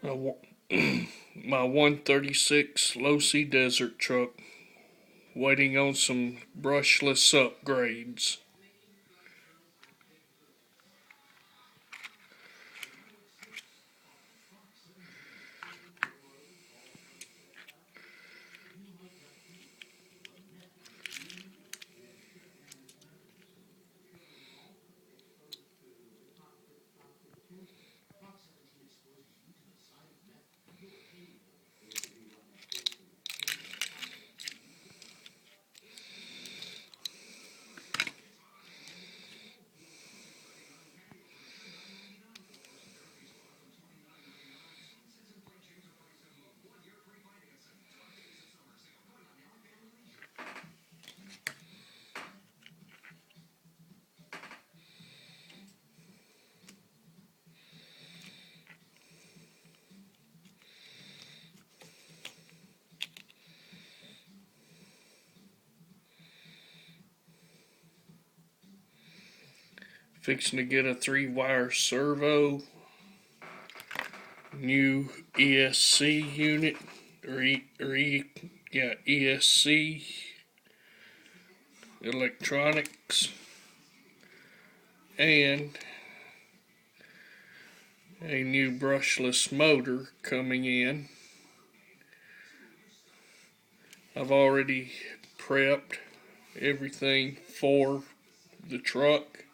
My, my 136 Losi desert truck waiting on some brushless upgrades. Fixing to get a 3-wire servo, new ESC unit, ESC electronics, and a new brushless motor coming in. I've already prepped everything for the truck.